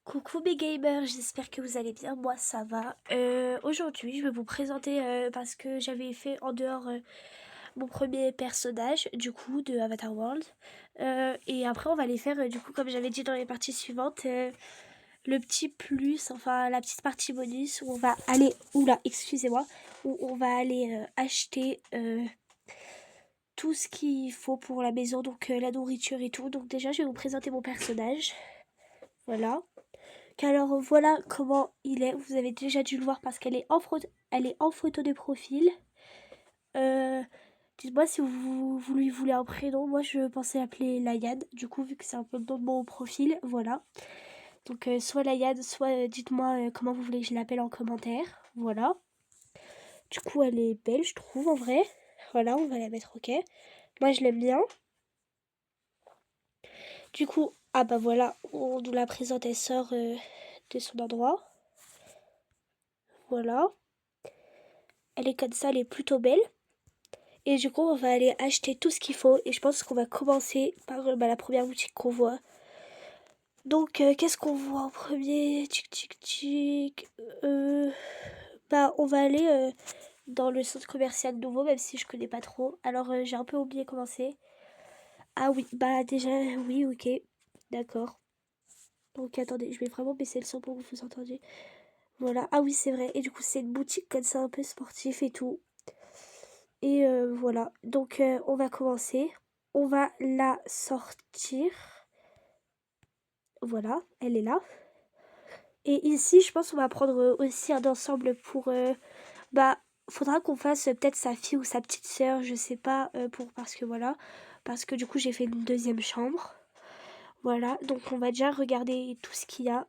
Coucou mes gamers, j'espère que vous allez bien, moi ça va. Aujourd'hui je vais vous présenter parce que j'avais fait en dehors mon premier personnage du coup de Avatar World. Et après on va les faire du coup comme j'avais dit dans les parties suivantes, le petit plus, enfin la petite partie bonus où on va aller, oula excusez-moi, où on va aller acheter tout ce qu'il faut pour la maison, donc la nourriture et tout. Donc déjà je vais vous présenter mon personnage, voilà. Alors voilà comment il est. Vous avez déjà dû le voir parce qu'elle est elle est en photo de profil. Euh, Dites-moi si vous lui voulez un prénom. Moi je pensais l'appeler Layad. Du coup vu que c'est un peu le nom de mon profil, voilà. Donc soit Layad, soit dites-moi comment vous voulez que je l'appelle en commentaire. Voilà. Du coup elle est belle je trouve en vrai. Voilà, on va la mettre ok. Moi je l'aime bien. Du coup, ah bah voilà, on nous la présente, elle sort de son endroit. Voilà. Elle est comme ça, elle est plutôt belle. Et du coup, on va aller acheter tout ce qu'il faut. Et je pense qu'on va commencer par la première boutique qu'on voit. Donc, qu'est-ce qu'on voit en premier? Tic, tic, tic. On va aller dans le centre commercial nouveau, même si je connais pas trop. Alors, j'ai un peu oublié comment c'est. Ah oui, bah déjà, oui, ok. D'accord. Donc, attendez, je vais vraiment baisser le son pour que vous entendiez. Voilà. Ah oui, c'est vrai. Et du coup, c'est une boutique comme ça, un peu sportif et tout. Et voilà. Donc, on va commencer. On va la sortir. Voilà, elle est là. Et ici, je pense qu'on va prendre aussi un ensemble pour... bah, faudra qu'on fasse peut-être sa fille ou sa petite sœur, je sais pas, parce que voilà. Parce que du coup, j'ai fait une deuxième chambre. Voilà, donc on va déjà regarder tout ce qu'il y a.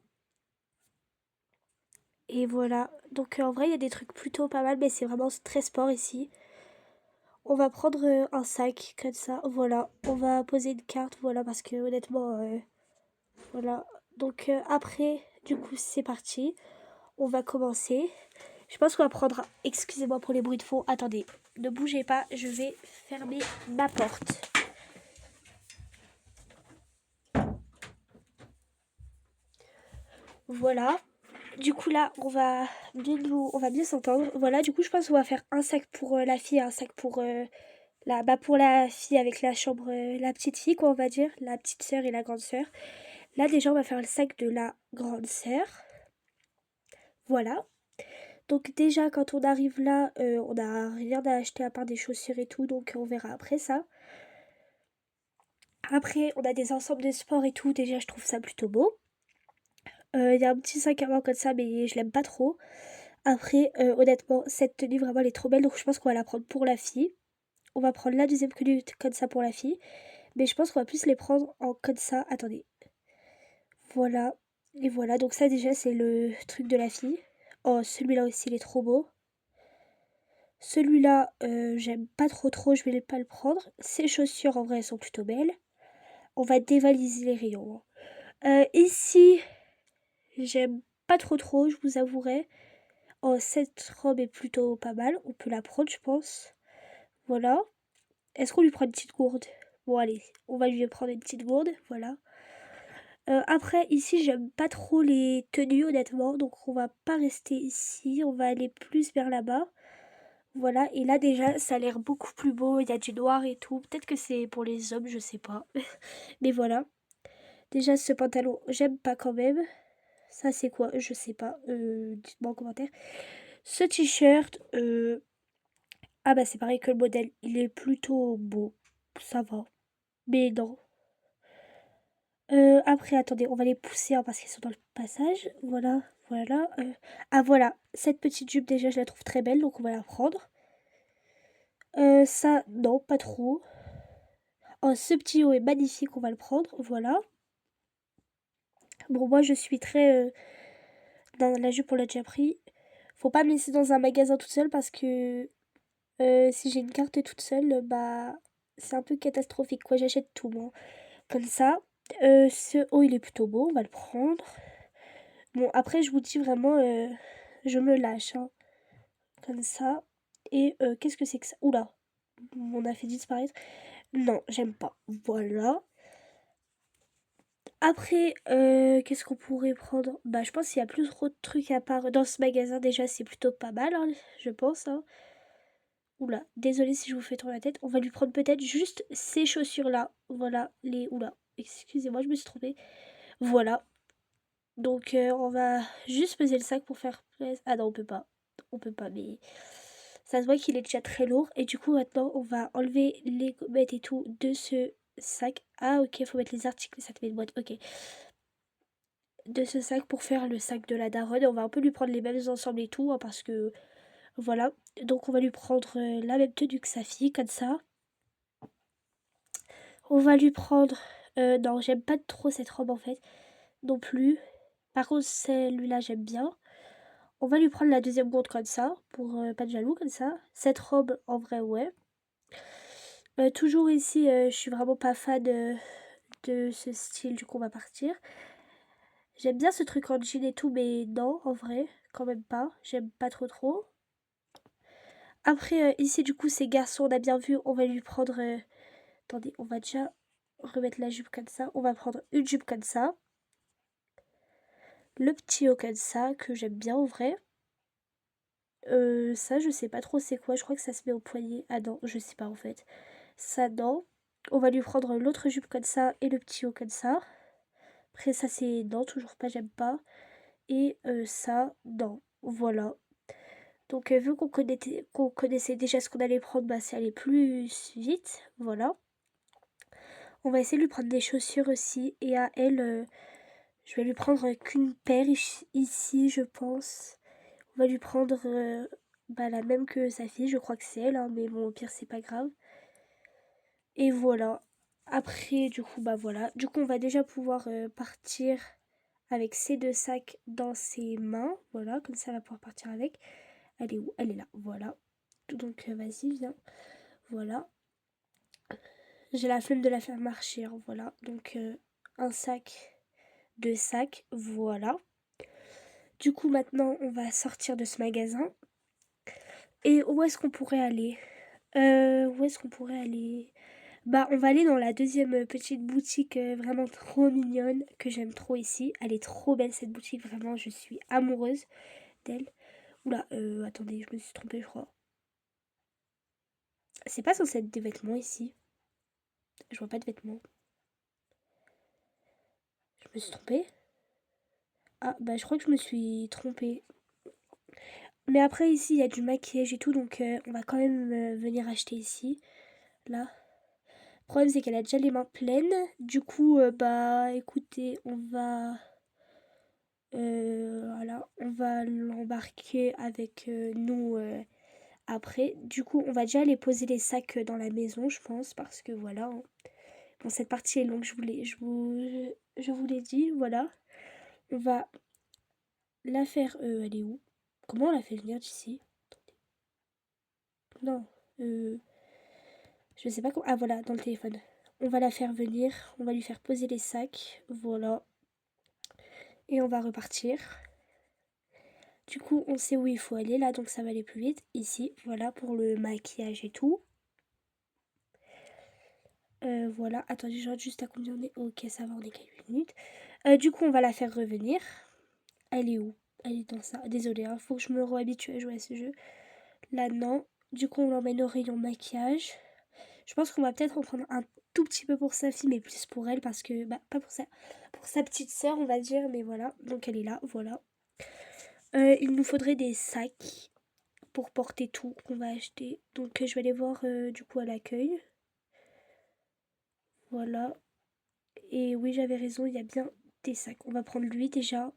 Et voilà. Donc en vrai, il y a des trucs plutôt pas mal, mais c'est vraiment très sport ici. On va prendre un sac comme ça, voilà. On va poser une carte, voilà, parce que honnêtement, voilà. Donc après, du coup, c'est parti. On va commencer. Je pense qu'on va prendre... Excusez-moi pour les bruits de fond. Attendez, ne bougez pas, je vais fermer ma porte. Voilà. Du coup là, on va bien s'entendre. Voilà, du coup, je pense qu'on va faire un sac pour la fille, un sac pour pour la fille avec la chambre, la petite fille, quoi, on va dire, la petite sœur et la grande sœur. Là, déjà, on va faire le sac de la grande sœur. Voilà. Donc déjà, quand on arrive là, on n'a rien à acheter à part des chaussures et tout, donc on verra après ça. Après, on a des ensembles de sport et tout, déjà, je trouve ça plutôt beau. Il y a un petit sac à main comme ça, mais je l'aime pas trop. Après, honnêtement, cette tenue, vraiment, elle est trop belle, donc je pense qu'on va la prendre pour la fille. On va prendre la deuxième tenue comme ça pour la fille. Mais je pense qu'on va plus les prendre en comme ça. Attendez. Voilà. Et voilà, donc ça déjà, c'est le truc de la fille. Oh, celui-là aussi, il est trop beau. Celui-là, j'aime pas trop, je vais pas le prendre. Ces chaussures, en vrai, elles sont plutôt belles. On va dévaliser les rayons, hein. Ici, j'aime pas trop, je vous avouerai. Oh, cette robe est plutôt pas mal. On peut la prendre, je pense. Voilà. Est-ce qu'on lui prend une petite gourde? Bon, allez, on va lui prendre une petite gourde. Voilà. Après, ici, j'aime pas trop les tenues, honnêtement. Donc, on va pas rester ici. On va aller plus vers là-bas. Voilà. Et là, déjà, ça a l'air beaucoup plus beau. Il y a du noir et tout. Peut-être que c'est pour les hommes, je sais pas. Mais voilà. Déjà, ce pantalon, j'aime pas quand même. Ça, c'est quoi? Je sais pas. Dites-moi en commentaire. Ce t-shirt, ah bah c'est pareil que le modèle. Il est plutôt beau. Ça va. Mais non. Après, attendez, on va les pousser hein, parce qu'ils sont dans le passage. Voilà, voilà. Ah voilà, cette petite jupe déjà, je la trouve très belle, donc on va la prendre. Ça, non, pas trop. Oh, ce petit haut est magnifique, on va le prendre. Voilà. Bon, moi, je suis très... dans la jupe, on l'a déjà pris. Faut pas me laisser dans un magasin toute seule parce que si j'ai une carte toute seule, bah c'est un peu catastrophique quoi. J'achète tout moi. Comme ça. Ce haut il est plutôt beau, on va le prendre. Bon après je vous dis vraiment, je me lâche. Hein. Comme ça. Et qu'est-ce que c'est que ça? Oula, on a fait disparaître. Non, j'aime pas. Voilà. Après, qu'est-ce qu'on pourrait prendre? Bah, je pense qu'il y a plus trop de trucs à part dans ce magasin, déjà, c'est plutôt pas mal, hein, je pense, hein. Oula, désolée si je vous fais trop la tête. On va lui prendre peut-être juste ces chaussures-là. Voilà, les... Oula, excusez-moi, je me suis trompée. Voilà. Donc, on va juste peser le sac pour faire place. Ah non, on peut pas. On peut pas, mais... Ça se voit qu'il est déjà très lourd. Et du coup, maintenant, on va enlever les gommettes et tout de ce sac. Ah, ok, faut mettre les articles, ça te met une boîte. Ok. De ce sac pour faire le sac de la daronne. On va un peu lui prendre les mêmes ensembles et tout, hein, parce que... Voilà. Donc, on va lui prendre la même tenue que sa fille, comme ça. On va lui prendre... non, j'aime pas trop cette robe, en fait. Non plus. Par contre, celui-là, j'aime bien. On va lui prendre la deuxième gourde comme ça, pour pas de jaloux comme ça. Cette robe, en vrai, ouais. Toujours ici, je suis vraiment pas fan de ce style, du coup, on va partir. J'aime bien ce truc en jean et tout, mais non, en vrai, quand même pas. J'aime pas trop trop. Après, ici, du coup, ces garçons, on a bien vu, on va lui prendre... attendez, on va déjà remettre la jupe comme ça. On va prendre une jupe comme ça. Le petit haut comme ça, que j'aime bien, en vrai. Ça, je sais pas trop c'est quoi. Je crois que ça se met au poignet. Ah non, je sais pas en fait. Ça, non. On va lui prendre l'autre jupe comme ça et le petit haut comme ça. Après, ça, c'est non, toujours pas, j'aime pas. Et ça, non. Voilà. Donc, vu qu'on connaissait déjà ce qu'on allait prendre, bah, c'est aller plus vite. Voilà. On va essayer de lui prendre des chaussures aussi. Et à elle, je vais lui prendre qu'une paire ici, je pense. On va lui prendre bah, la même que sa fille, je crois que c'est elle, hein, mais bon, au pire, c'est pas grave. Et voilà. Après, du coup, bah voilà. Du coup, on va déjà pouvoir partir avec ces deux sacs dans ses mains. Voilà, comme ça, elle va pouvoir partir avec. Elle est où? Elle est là, voilà. Donc, vas-y, viens. Voilà. J'ai la flemme de la faire marcher, hein, voilà. Donc, un sac, deux sacs, voilà. Du coup, maintenant, on va sortir de ce magasin. Et où est-ce qu'on pourrait aller? Où est-ce qu'on pourrait aller? Bah, on va aller dans la deuxième petite boutique vraiment trop mignonne que j'aime trop ici. Elle est trop belle cette boutique, vraiment, je suis amoureuse d'elle. Oula, attendez, je me suis trompée, je crois. C'est pas censé être des vêtements ici. Je vois pas de vêtements. Je me suis trompée. Ah, bah, je crois que je me suis trompée. Mais après, ici, il y a du maquillage et tout, donc on va quand même venir acheter ici. Là. Le problème, c'est qu'elle a déjà les mains pleines. Du coup, bah, écoutez, on va... voilà, on va l'embarquer avec nous après. Du coup, on va déjà aller poser les sacs dans la maison, je pense, parce que voilà, hein. Bon, cette partie est longue, je vous l'ai dit, voilà. On va la faire... elle est où? Comment on la fait venir d'ici? Non, je sais pas comment... Ah, voilà, dans le téléphone. On va la faire venir, on va lui faire poser les sacs, voilà. Et on va repartir. Du coup, on sait où il faut aller là, donc ça va aller plus vite. Ici, voilà, pour le maquillage et tout. Voilà, attendez, je regarde juste à combien on est. Ok, ça va, on est qu'à 8 minutes. Du coup, on va la faire revenir. Elle est où? Elle est dans ça. Désolée, hein, faut que je me réhabitue à jouer à ce jeu. Là, non. Du coup, on l'emmène au rayon maquillage. Je pense qu'on va peut-être en prendre un tout petit peu pour sa fille, mais plus pour elle, parce que, bah, pas pour sa petite sœur, on va dire, mais voilà. Donc, elle est là, voilà. Il nous faudrait des sacs pour porter tout qu'on va acheter. Donc, je vais aller voir, du coup, à l'accueil. Voilà. Et oui, j'avais raison, il y a bien des sacs. On va prendre lui déjà.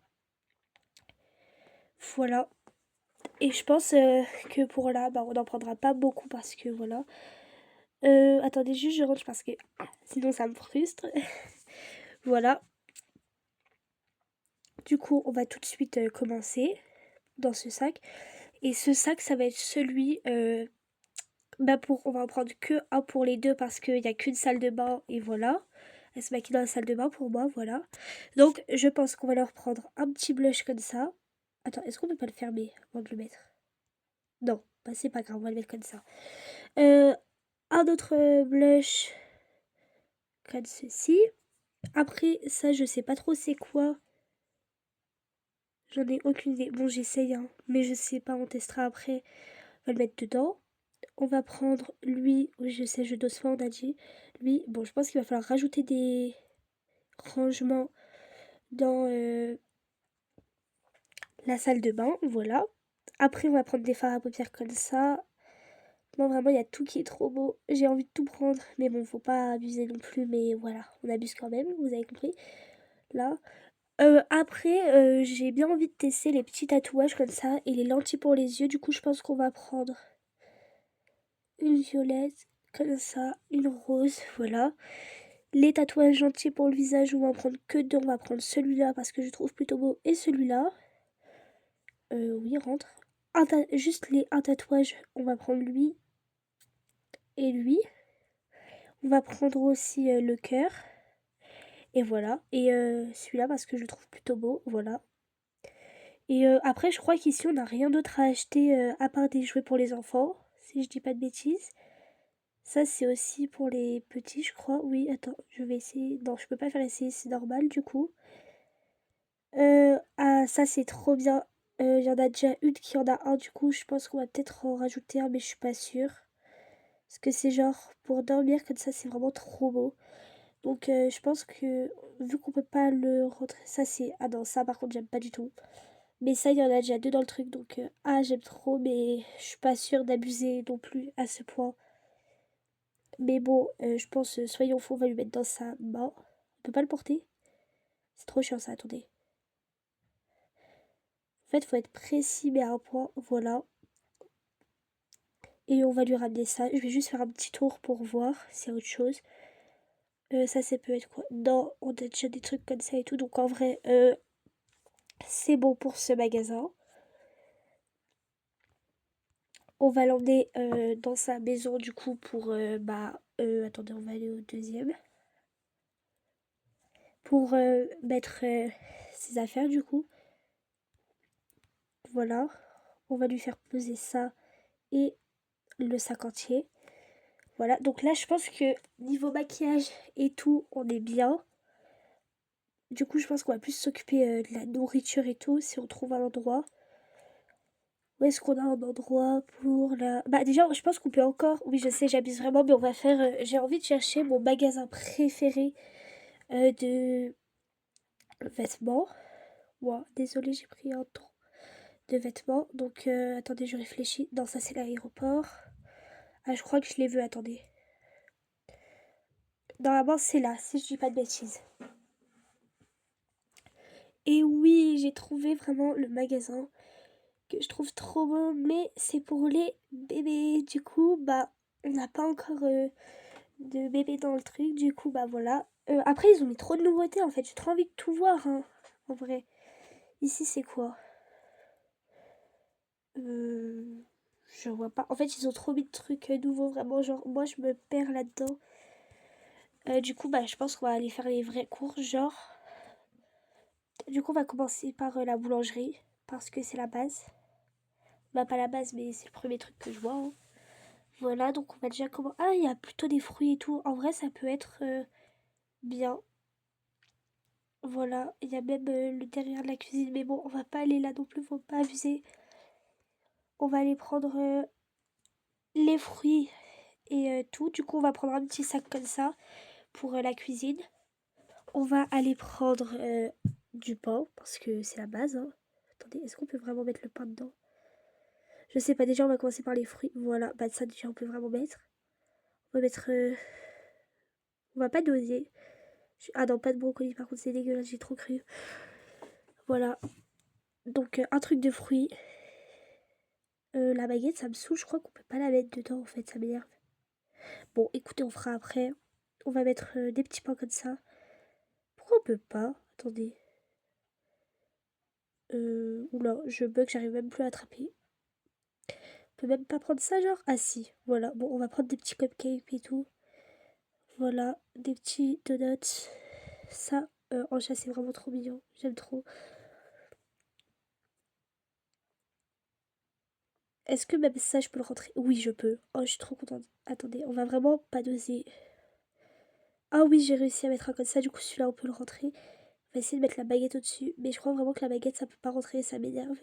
Voilà. Et je pense que pour là, bah, on n'en prendra pas beaucoup parce que voilà. Attendez, juste je rentre parce que sinon ça me frustre. Voilà. Du coup, on va tout de suite commencer dans ce sac. Et ce sac, ça va être celui... bah on va en prendre que un pour les deux parce qu'il n'y a qu'une salle de bain et voilà. Elle se maquille dans la salle de bain pour moi, voilà. Donc, je pense qu'on va leur prendre un petit blush comme ça. Attends, est-ce qu'on peut pas le fermer avant de le mettre? Non, bah c'est pas grave, on va le mettre comme ça. Un autre blush comme ceci. Après, ça, je sais pas trop c'est quoi. J'en ai aucune idée. Bon, j'essaye, hein, mais je sais pas, on testera après. On va le mettre dedans. On va prendre lui, oui, je sais, je dose pas, on a dit. Lui, bon, je pense qu'il va falloir rajouter des rangements dans la salle de bain, voilà. Après, on va prendre des fards à paupières comme ça. Non, vraiment, il y a tout qui est trop beau. J'ai envie de tout prendre, mais bon, faut pas abuser non plus, mais voilà, on abuse quand même, vous avez compris. Là. Après, j'ai bien envie de tester les petits tatouages comme ça et les lentilles pour les yeux. Du coup, je pense qu'on va prendre une violette, comme ça, une rose, voilà. Les tatouages gentils pour le visage, on va en prendre que deux. On va prendre celui-là parce que je trouve plutôt beau et celui-là. Oui, rentre. Juste un tatouage, on va prendre lui et lui. On va prendre aussi le cœur. Et voilà. Et celui-là parce que je le trouve plutôt beau, voilà. Et après, je crois qu'ici, on n'a rien d'autre à acheter à part des jouets pour les enfants, si je dis pas de bêtises. Ça, c'est aussi pour les petits, je crois. Oui, attends, je vais essayer. Non, je peux pas faire essayer, c'est normal du coup. Ah, ça, c'est trop bien. Il y en a déjà une qui en a un, du coup, je pense qu'on va peut-être en rajouter un, mais je suis pas sûre. Parce que c'est genre pour dormir comme ça, c'est vraiment trop beau. Donc, je pense que vu qu'on peut pas le rentrer, ça c'est. Ah non, ça par contre, j'aime pas du tout. Mais ça, il y en a déjà deux dans le truc, donc ah, j'aime trop, mais je suis pas sûre d'abuser non plus à ce point. Mais bon, je pense, soyons fous, on va lui mettre dans sa main. On peut pas le porter? C'est trop chiant ça, attendez. En fait, faut être précis, mais à un point, voilà. Et on va lui ramener ça. Je vais juste faire un petit tour pour voir s'il y a autre chose. Ça peut être quoi? Non, on a déjà des trucs comme ça et tout, donc en vrai, c'est bon pour ce magasin. On va l'emmener dans sa maison du coup pour attendez, on va aller au deuxième. Pour mettre ses affaires du coup. Voilà. On va lui faire poser ça et le sac entier. Voilà. Donc là, je pense que niveau maquillage et tout, on est bien. Du coup, je pense qu'on va plus s'occuper de la nourriture et tout si on trouve un endroit. Où est-ce qu'on a un endroit pour la... Bah déjà, je pense qu'on peut encore... Oui, je sais, j'abuse vraiment, mais on va faire... J'ai envie de chercher mon magasin préféré de vêtements. Wow, désolée, j'ai pris un temps de vêtements. Donc, attendez, je réfléchis. Non, ça, c'est l'aéroport. Ah, je crois que je l'ai vu, attendez. Normalement, c'est là, si je dis pas de bêtises. Et oui, j'ai trouvé vraiment le magasin que je trouve trop beau, mais c'est pour les bébés. Du coup, bah, on n'a pas encore de bébés dans le truc. Du coup, bah voilà. Après, ils ont mis trop de nouveautés en fait. J'ai trop envie de tout voir, hein, en vrai. Ici, c'est quoi? Euh, je vois pas. En fait, ils ont trop mis de trucs nouveaux, vraiment. Genre, moi, je me perds là-dedans. Du coup, bah, je pense qu'on va aller faire les vraies courses, genre. Du coup, on va commencer par la boulangerie, parce que c'est la base. Bah, pas la base, mais c'est le premier truc que je vois, hein. Voilà, donc on va déjà commencer. Ah, il y a plutôt des fruits et tout. En vrai, ça peut être bien. Voilà, il y a même le derrière de la cuisine, mais bon, on va pas aller là non plus, faut pas abuser. On va aller prendre les fruits et tout. Du coup, on va prendre un petit sac comme ça pour la cuisine. On va aller prendre du pain, parce que c'est la base, hein. Attendez, est-ce qu'on peut vraiment mettre le pain dedans? Je sais pas, déjà on va commencer par les fruits. Voilà, bah ça déjà on peut vraiment mettre. On va mettre... on va pas doser. Ah non, pas de brocoli, par contre c'est dégueulasse, j'ai trop cru. Voilà, donc un truc de fruits. La baguette, ça me saoule, je crois qu'on peut pas la mettre dedans en fait, ça m'énerve. Bon, écoutez, on fera après. On va mettre des petits pains comme ça. Pourquoi on peut pas? Attendez. Oula, je bug, j'arrive même plus à attraper. On peut même pas prendre ça, genre? Ah si, voilà. Bon, on va prendre des petits cupcakes et tout. Voilà, des petits donuts. Ça, en chat, c'est vraiment trop mignon. J'aime trop. Est-ce que même ça, je peux le rentrer? Oui, je peux. Oh, je suis trop contente. Attendez, on va vraiment pas doser. Ah oui, j'ai réussi à mettre un comme ça, du coup celui-là on peut le rentrer. On va essayer de mettre la baguette au-dessus. Mais je crois vraiment que la baguette ça peut pas rentrer, ça m'énerve.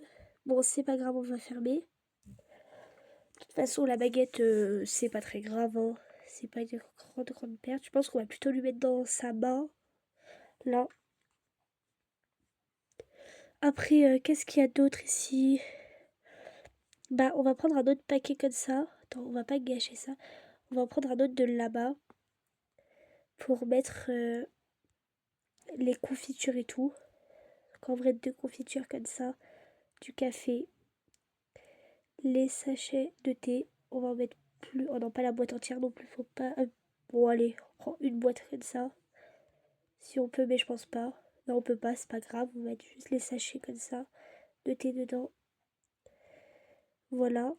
Bon, c'est pas grave, on va fermer. De toute façon, la baguette, c'est pas très grave, hein. C'est pas une grande perte. Je pense qu'on va plutôt lui mettre dans sa main. Là. Après, qu'est-ce qu'il y a d'autre ici? Bah, on va prendre un autre paquet comme ça. Attends, on va pas gâcher ça. On va en prendre un autre de là-bas. Pour mettre les confitures et tout. En vrai, 2 confitures comme ça. Du café. Les sachets de thé. On va en mettre plus. Oh non, pas la boîte entière non plus. Faut pas. Bon, allez, on prend une boîte comme ça. Si on peut, mais je pense pas. Non, on peut pas, c'est pas grave. On va mettre juste les sachets comme ça. De thé dedans. Voilà.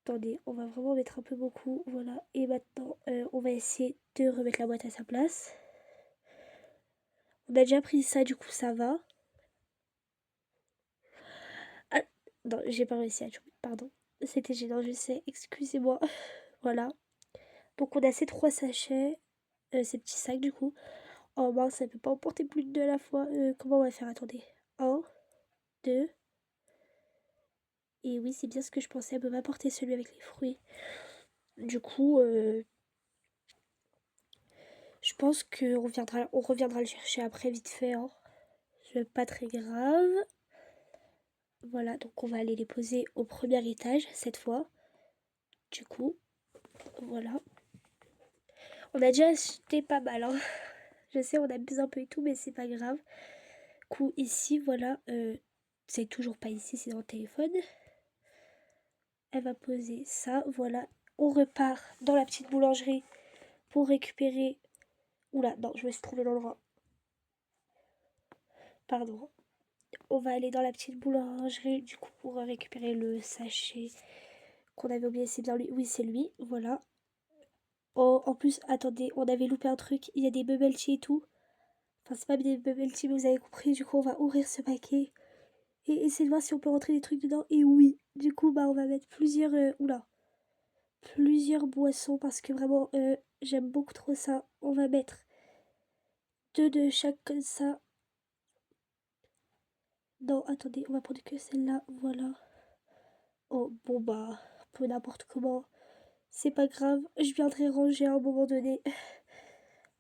Attendez, on va vraiment mettre un peu beaucoup. Voilà. Et maintenant, on va essayer de remettre la boîte à sa place. On a déjà pris ça, du coup, ça va. Ah, non, j'ai pas réussi à jouer, pardon. C'était gênant, je sais, excusez-moi. Voilà. Donc, on a ces 3 sachets, ces petits sacs, du coup. Oh mince, ça peut pas en porter plus de 2 à la fois. Comment on va faire? Attendez. Un, 2. Et oui, c'est bien ce que je pensais. Elle peut pas porter celui avec les fruits. Du coup, je pense on reviendra le chercher après vite fait, hein. C'est pas très grave. Voilà, donc on va aller les poser au premier étage cette fois. Du coup, voilà. On a déjà acheté pas mal, hein. Je sais, on abuse un peu et tout, mais c'est pas grave. Du coup, ici, voilà. C'est toujours pas ici, c'est dans le téléphone. Elle va poser ça, voilà. On repart dans la petite boulangerie pour récupérer. Oula, non, je me suis trompée l'endroit. Pardon. On va aller dans la petite boulangerie, du coup, pour récupérer le sachet qu'on avait oublié. C'est bien lui. Oui, c'est lui, voilà. Oh, en plus, attendez, on avait loupé un truc. Il y a des bubble tea et tout. Enfin, c'est pas des bubble tea, mais vous avez compris. Du coup, on va ouvrir ce paquet et essayer de voir si on peut rentrer des trucs dedans. Et oui, du coup, bah, on va mettre plusieurs. Oula, plusieurs boissons parce que vraiment, j'aime beaucoup trop ça. On va mettre 2 de chaque comme ça. Non, attendez, on va prendre que celle-là. Voilà. Oh, bon, bah, un peu n'importe comment. C'est pas grave, je viendrai ranger à un moment donné.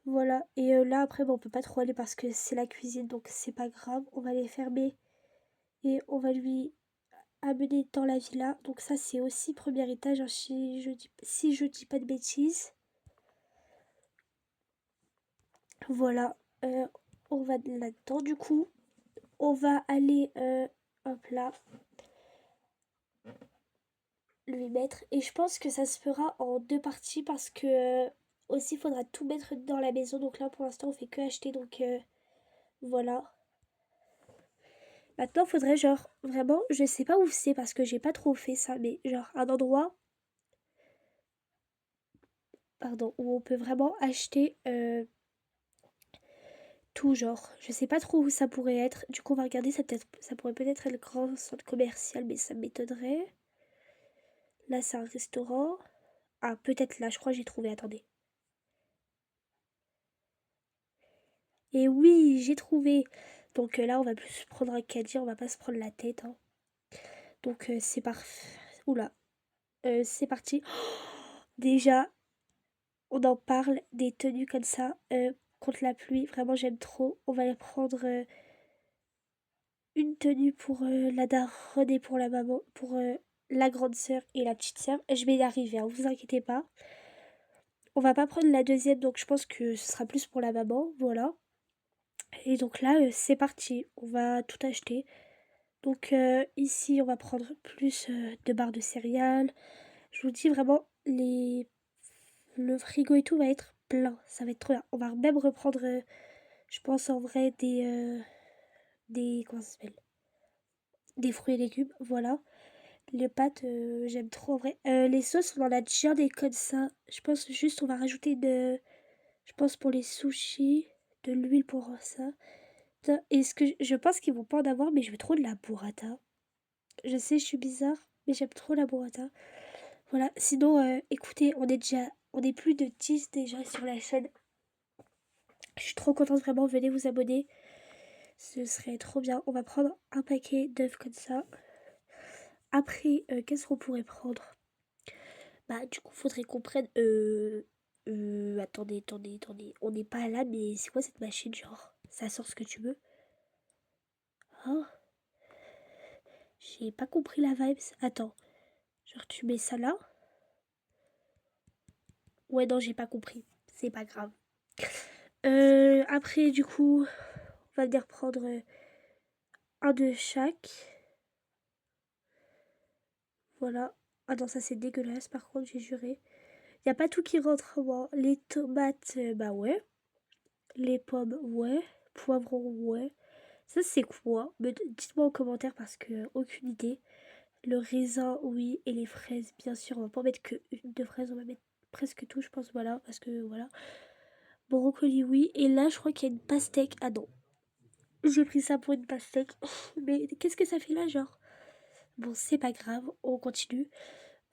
Voilà, et là après, bon, on peut pas trop aller parce que c'est la cuisine, donc c'est pas grave. On va les fermer et on va lui amener dans la villa. Donc ça, c'est aussi premier étage, hein, si je dis pas de bêtises. Voilà, on va là-dedans du coup. On va aller, hop là, lui mettre. Et je pense que ça se fera en 2 parties parce que aussi, il faudra tout mettre dans la maison. Donc là, pour l'instant, on fait que acheter, donc voilà. Maintenant, faudrait genre vraiment, je sais pas où c'est parce que j'ai pas trop fait ça, mais genre un endroit, pardon, où on peut vraiment acheter tout genre. Je sais pas trop où ça pourrait être. Du coup, on va regarder, ça pourrait peut-être être le grand centre commercial, mais ça m'étonnerait. Là, c'est un restaurant. Ah, peut-être là, je crois que j'ai trouvé, attendez. Et oui, j'ai trouvé. Donc là, on va plus se prendre un caddie, on va pas se prendre la tête, hein. Donc c'est parfait. Oula, c'est parti. Déjà, on en parle des tenues comme ça contre la pluie. Vraiment, j'aime trop. On va prendre une tenue pour la daronne et pour la maman, pour la grande sœur et la petite sœur. Je vais y arriver, hein, vous inquiétez pas. On va pas prendre la deuxième, donc je pense que ce sera plus pour la maman. Voilà. Et donc là, c'est parti. On va tout acheter. Donc ici, on va prendre plus de barres de céréales. Je vous dis vraiment, le frigo et tout va être plein. Ça va être trop bien. On va même reprendre, je pense en vrai, comment ça s'appelle? Des fruits et légumes, voilà. Les pâtes, j'aime trop en vrai. Les sauces, on en a déjà des comme ça. Je pense juste, on va rajouter je pense pour les sushis, de l'huile pour ça. Et ce que je pense qu'ils vont pas en avoir, mais je veux trop de la burrata. Je sais, je suis bizarre, mais j'aime trop la burrata. Voilà. Sinon, écoutez, on est plus de 10 déjà sur la chaîne. Je suis trop contente, vraiment, venez vous abonner. Ce serait trop bien. On va prendre un paquet d'œufs comme ça. Après, qu'est-ce qu'on pourrait prendre? Bah, du coup, faudrait qu'on prenne... attendez. On n'est pas là, mais c'est quoi cette machine, genre? Ça sort ce que tu veux? Oh, j'ai pas compris la vibes. Attends, genre tu mets ça là? Ouais, non, j'ai pas compris. C'est pas grave. Après, du coup, on va venir prendre un de chaque. Voilà. Ah non, ça c'est dégueulasse, par contre, j'ai juré. Y a pas tout qui rentre, moi. Les tomates, bah ouais. Les pommes, ouais. Poivrons, ouais. Ça, c'est quoi? Dites-moi en commentaire parce que aucune idée. Le raisin, oui. Et les fraises, bien sûr. On va pas mettre que une de fraises. On va mettre presque tout, je pense. Voilà. Parce que voilà. Brocoli, oui. Et là, je crois qu'il y a une pastèque. Ah non. J'ai pris ça pour une pastèque. Mais qu'est-ce que ça fait là, genre? Bon, c'est pas grave. On continue.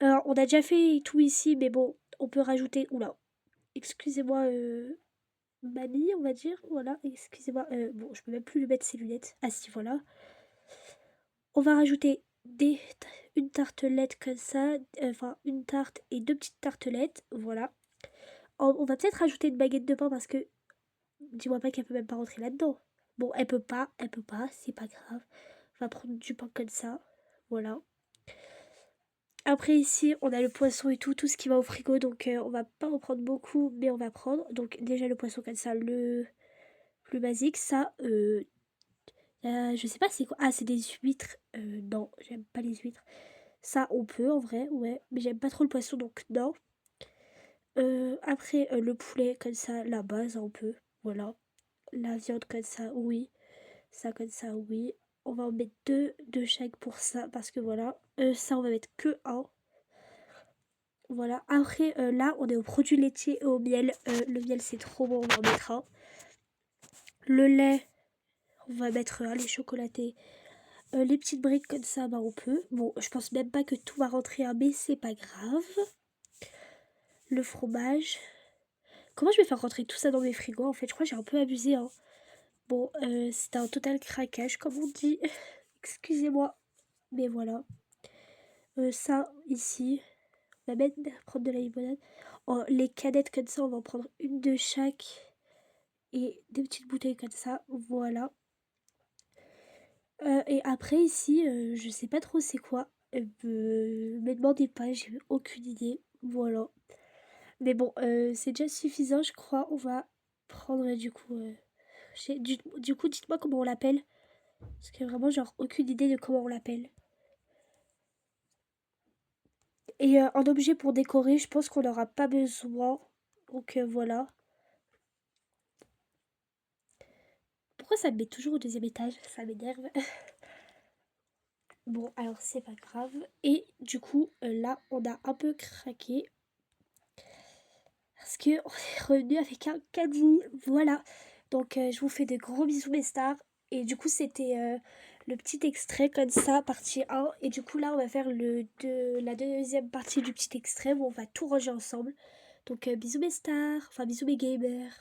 On a déjà fait tout ici. Mais bon, on peut rajouter. Oula. Excusez-moi, mamie, on va dire. Voilà. Excusez-moi. Bon, je peux même plus lui mettre ses lunettes. Ah si, voilà. On va rajouter une tartelette comme ça, enfin une tarte et deux petites tartelettes, voilà. On va peut-être rajouter une baguette de pain parce que dis-moi pas qu'elle peut même pas rentrer là-dedans. Bon, elle peut pas, c'est pas grave. On va prendre du pain comme ça, voilà. Après ici, on a le poisson et tout ce qui va au frigo, donc on va pas en prendre beaucoup, mais on va prendre. Donc déjà le poisson comme ça, le plus basique, ça, je sais pas c'est quoi. Ah, c'est des huîtres. Non, j'aime pas les huîtres. Ça, on peut en vrai, ouais. Mais j'aime pas trop le poisson, donc non. Après, le poulet, comme ça, la base, on peut. Voilà. La viande, comme ça, oui. Ça, comme ça, oui. On va en mettre deux de chaque pour ça, parce que voilà. Ça, on va mettre que un. Voilà. Après, là, on est au produit laitier et au miel. Le miel, c'est trop bon, on en mettra. Le lait, on va mettre un lait chocolaté. Les petites briques comme ça, bah on peut. Bon, je pense même pas que tout va rentrer, hein, mais c'est pas grave. Le fromage. Comment je vais faire rentrer tout ça dans mes frigos en fait? Je crois que j'ai un peu abusé, hein. Bon, c'était un total craquage, comme on dit. Excusez-moi. Mais voilà. Ça, ici. On va même prendre de la limonade. Oh, les canettes comme ça, on va en prendre une de chaque. Et des petites bouteilles comme ça. Voilà. Et après, ici, je sais pas trop c'est quoi. Me demandez pas, j'ai aucune idée. Voilà. Mais bon, c'est déjà suffisant, je crois. On va prendre du coup. Du coup, dites-moi comment on l'appelle. Parce que vraiment, genre, aucune idée de comment on l'appelle. Et un objet pour décorer, je pense qu'on n'aura pas besoin. Donc voilà. Pourquoi ça me met toujours au deuxième étage? Ça m'énerve. Bon, alors c'est pas grave. Et du coup, là, on a un peu craqué. Parce que on est revenu avec un caddie. Voilà. Donc je vous fais de gros bisous mes stars. Et du coup c'était le petit extrait comme ça, partie 1. Et du coup là on va faire la deuxième partie du petit extrait où on va tout ranger ensemble. Donc bisous mes stars, enfin bisous mes gamers.